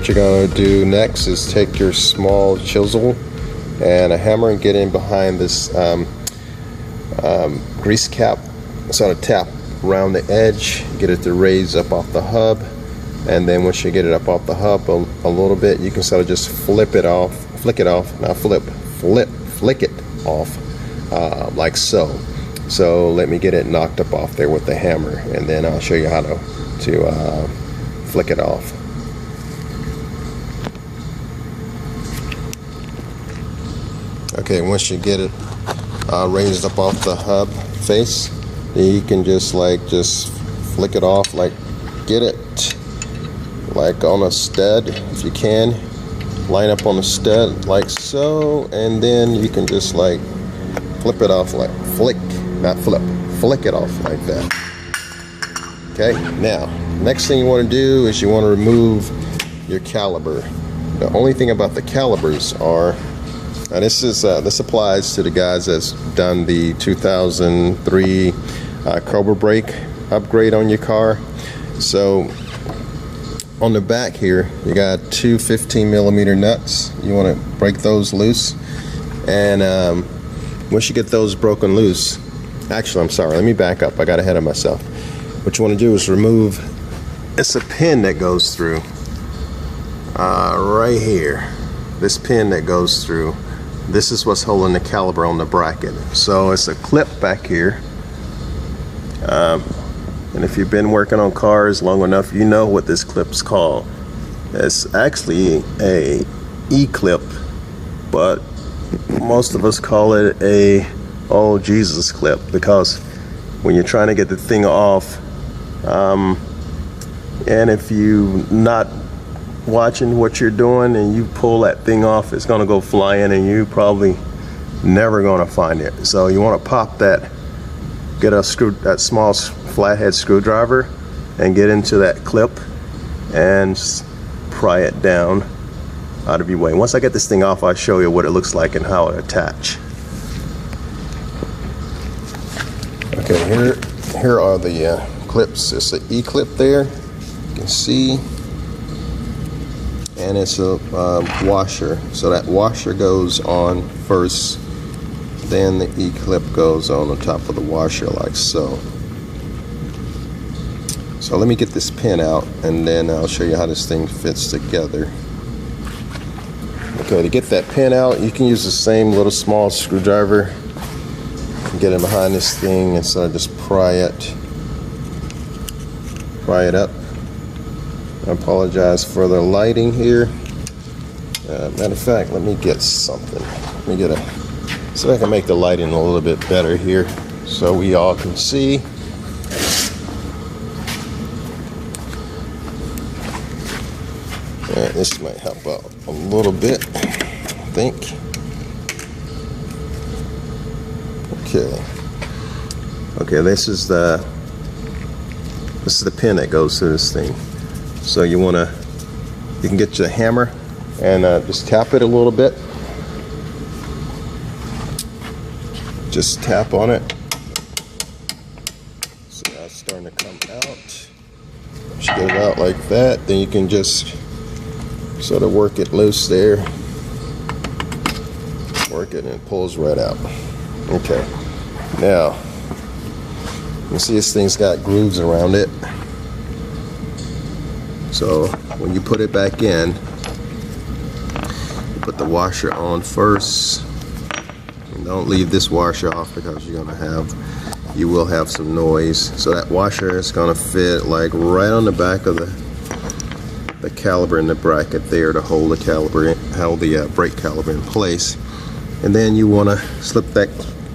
what you're going to do next is take your small chisel and a hammer and get in behind this grease cap, sort of tap around the edge, get it to raise up off the hub, and then once you get it up off the hub a little bit, you can sort of just flick it off, flick it off like so. So let me get it knocked up off there with the hammer, and then I'll show you how to flick it off. Okay, once you get it raised up off the hub face, then you can just flick it off, like get it like on a stud if you can, line up on a stud like so, and then you can just like flip it off, like flick it off like that. Okay, now next thing you want to do is you want to remove your caliper. The only thing about the calipers are, and this applies to the guys that's done the 2003 Cobra brake upgrade on your car. So on the back here, you got two 15mm nuts. You want to break those loose, and once you get those broken loose, actually, I'm sorry, let me back up. I got ahead of myself. What you want to do is remove. It's a pin that goes through right here. This pin that goes through. This is what's holding the caliper on the bracket. So it's a clip back here. And if you've been working on cars long enough, you know what this clip's called. It's actually a E-clip, but most of us call it a oh Jesus clip, because when you're trying to get the thing off, and if you not watching what you're doing and you pull that thing off, it's going to go flying and you probably never going to find it. So you want to pop that, get that small flathead screwdriver and get into that clip and pry it down out of your way. Once I get this thing off, I'll show you what it looks like and how it attach. Okay, here are the clips. It's an E-clip there, you can see, and it's a washer. So that washer goes on first, then the E-clip goes on the top of the washer like so. So let me get this pin out, and then I'll show you how this thing fits together. Okay, to get that pin out, you can use the same little small screwdriver. Get in behind this thing and so just pry it up. I apologize for the lighting here. Matter of fact, let me get something. Let me get so I can make the lighting a little bit better here so we all can see. This might help out a little bit, I think. Okay, this is the pin that goes to this thing. So you can get your hammer and just tap it a little bit. Just tap on it. See how it's starting to come out. Just get it out like that. Then you can just sort of work it loose there. Work it and it pulls right out. Okay. Now, you see this thing's got grooves around it. So when you put it back in, you put the washer on first. And don't leave this washer off, because you will have some noise. So that washer is gonna fit like right on the back of the caliper in the bracket there to hold the caliper, hold the brake caliper in place. And then you wanna slip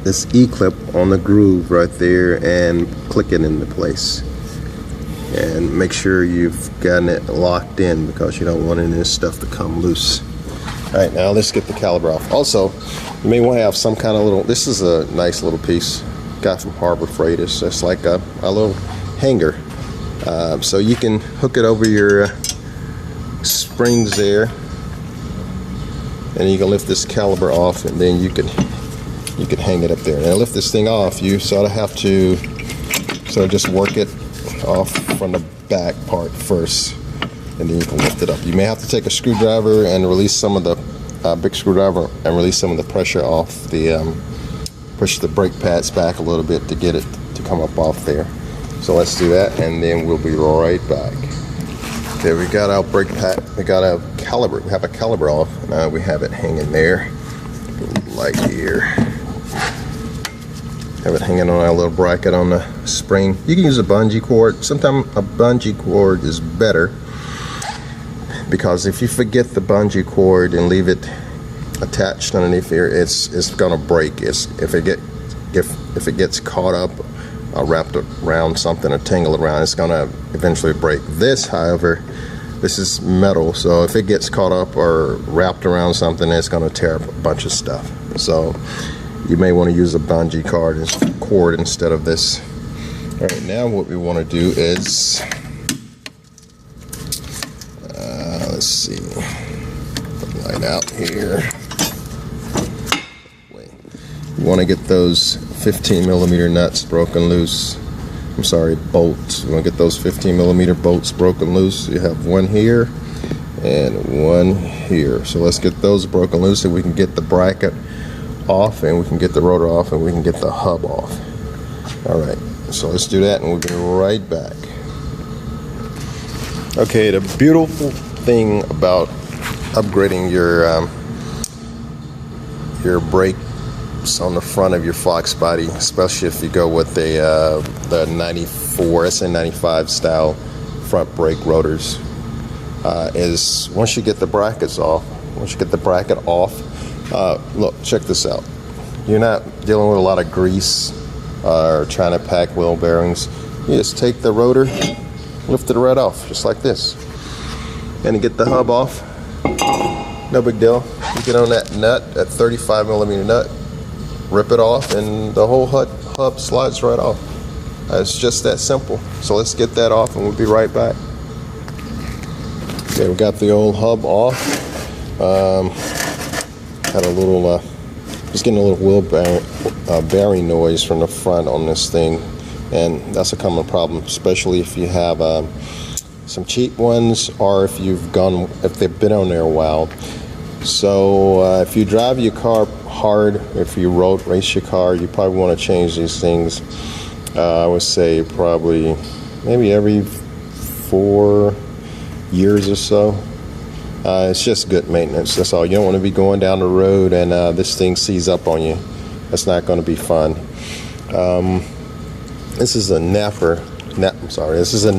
this E-clip on the groove right there and click it into place, and make sure you've gotten it locked in, because you don't want any of this stuff to come loose. Alright, now let's get the caliper off. Also, you may want to have some kind of little, this is a nice little piece got from Harbor Freight. It's just like a little hanger, so you can hook it over your springs there, and you can lift this caliper off, and then you can hang it up there. Now, lift this thing off, you sort of have to just work it off from the back part first. and then you can lift it up. You may have to take a screwdriver and release some of the big screwdriver and release some of the pressure off the push the brake pads back a little bit to get it to come up off there. So let's do that, and then we'll be right back. Okay, we got our brake pad, we got our caliper, we have a caliper off. Now we have it hanging there, like here. Have it hanging on our little bracket on the spring. You can use a bungee cord. Sometimes a bungee cord is better, because if you forget the bungee cord and leave it attached underneath here, it's gonna break. If it gets caught up, wrapped around something or tangled around, it's gonna eventually break. This, however, this is metal, so if it gets caught up or wrapped around something, it's gonna tear up a bunch of stuff. So you may want to use a bungee cord instead of this. All right, now what we want to do is let's see, put the light out here. You want to get those 15mm nuts broken loose. I'm sorry, bolts. You want to get those 15mm bolts broken loose. You have one here and one here. So let's get those broken loose so we can get the bracket off, and we can get the rotor off, and we can get the hub off. All right, so let's do that, and we'll be right back. Okay, the beautiful thing about upgrading your brakes on the front of your Foxbody, especially if you go with the 94 SA95 style front brake rotors, is once you get the brackets off, look, check this out. You're not dealing with a lot of grease or trying to pack wheel bearings. You just take the rotor, lift it right off, just like this. And to get the hub off, no big deal. You get on that nut, that 35mm nut, rip it off, and the whole hub slides right off. It's just that simple. So let's get that off, and we'll be right back. Okay, we got the old hub off. Had a little, just getting a little wheel bearing noise from the front on this thing, and that's a common problem, especially if you have some cheap ones, or if they've been on there a while. So if you drive your car hard, if you road race your car, you probably want to change these things. I would say probably maybe every 4 years or so. It's just good maintenance, that's all. You don't want to be going down the road and this thing seize up on you. That's not going to be fun. This is a this is a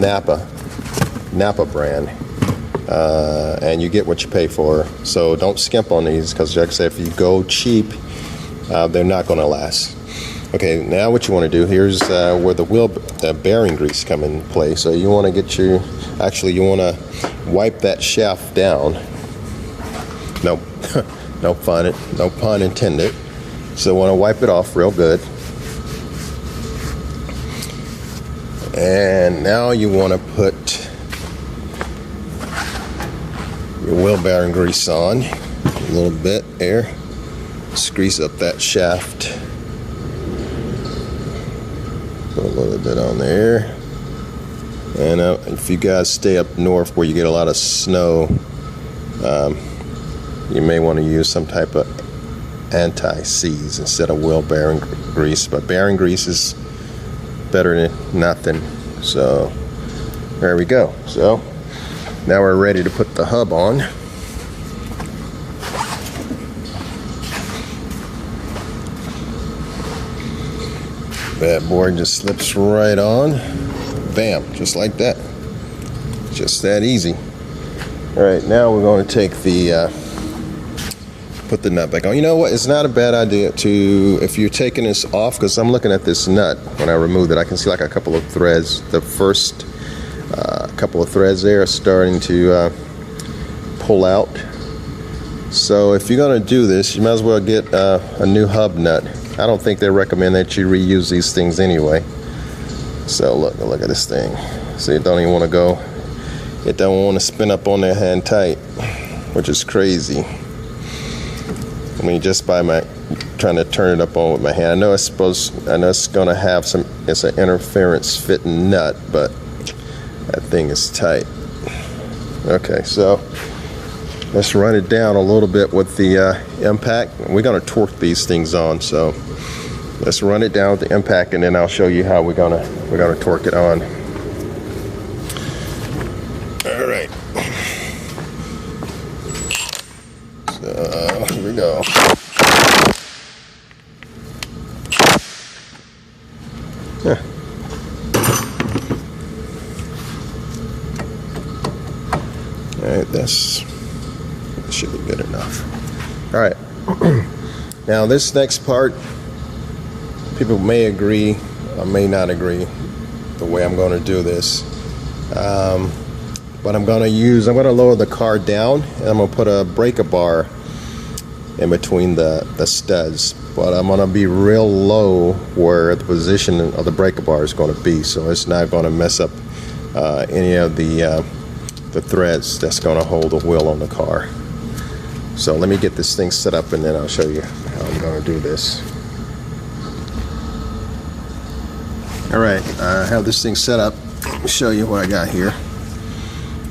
Napa brand, and you get what you pay for. So don't skimp on these, because like I said, if you go cheap, they're not going to last. Okay, now what you want to do, here's where the bearing grease come in play. So you want to get you want to wipe that shaft down. Nope, no pun intended. So want to wipe it off real good. And now you want to put your wheel bearing grease on a little bit there. Just grease up that shaft. Put a little bit on there. And if you guys stay up north where you get a lot of snow, you may want to use some type of anti-seize instead of wheel bearing grease. But bearing grease is better than nothing. So there we go. So now we're ready to put the hub on. That board just slips right on. Bam, just like that. Just that easy. All right, now we're going to take put the nut back on. You know what? It's not a bad idea to, if you're taking this off, because I'm looking at this nut when I removed it, I can see like a couple of threads. The first couple of threads there are starting to pull out. So if you're going to do this, you might as well get a new hub nut. I don't think they recommend that you reuse these things anyway. So look at this thing. See, it don't even want to go. It don't want to spin up on there hand tight, which is crazy. I mean, just by trying to turn it up on with my hand. I know it's gonna have it's an interference fitting nut, but that thing is tight. Okay, so let's run it down a little bit with the impact. We're gonna torque these things on, so let's run it down with the impact, and then I'll show you how we're gonna torque it on. All right. So here we go. Yeah. All right, that should be good enough. All right. Now this next part, people may agree or may not agree the way I'm going to do this. But I'm going to lower the car down, and I'm going to put a breaker bar in between the studs. But I'm going to be real low where the position of the breaker bar is going to be, so it's not going to mess up any of the threads that's going to hold the wheel on the car. So let me get this thing set up, and then I'll show you how I'm going to do this. All right, I have this thing set up. Let me show you what I got here.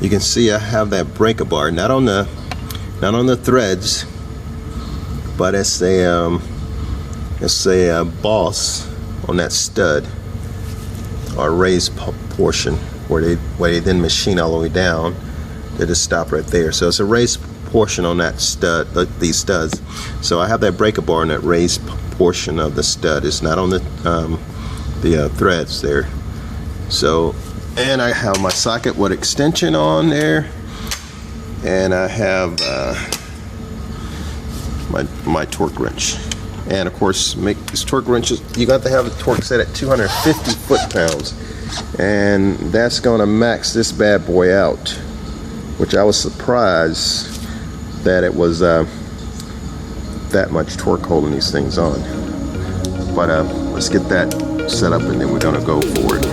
You can see I have that breaker bar, not on the threads, but it's a boss on that stud, or raised portion where they then machine all the way down. They just stop right there. So it's a raised portion on that stud, these studs. So I have that breaker bar on that raised portion of the stud. It's not on the threads there. So, and I have my socket with extension on there, and I have my torque wrench. And of course, make these torque wrenches, you got to have the torque set at 250 foot-pounds, and that's going to max this bad boy out, which I was surprised that it was that much torque holding these things on. But let's get that set up, and then we're going to go for it.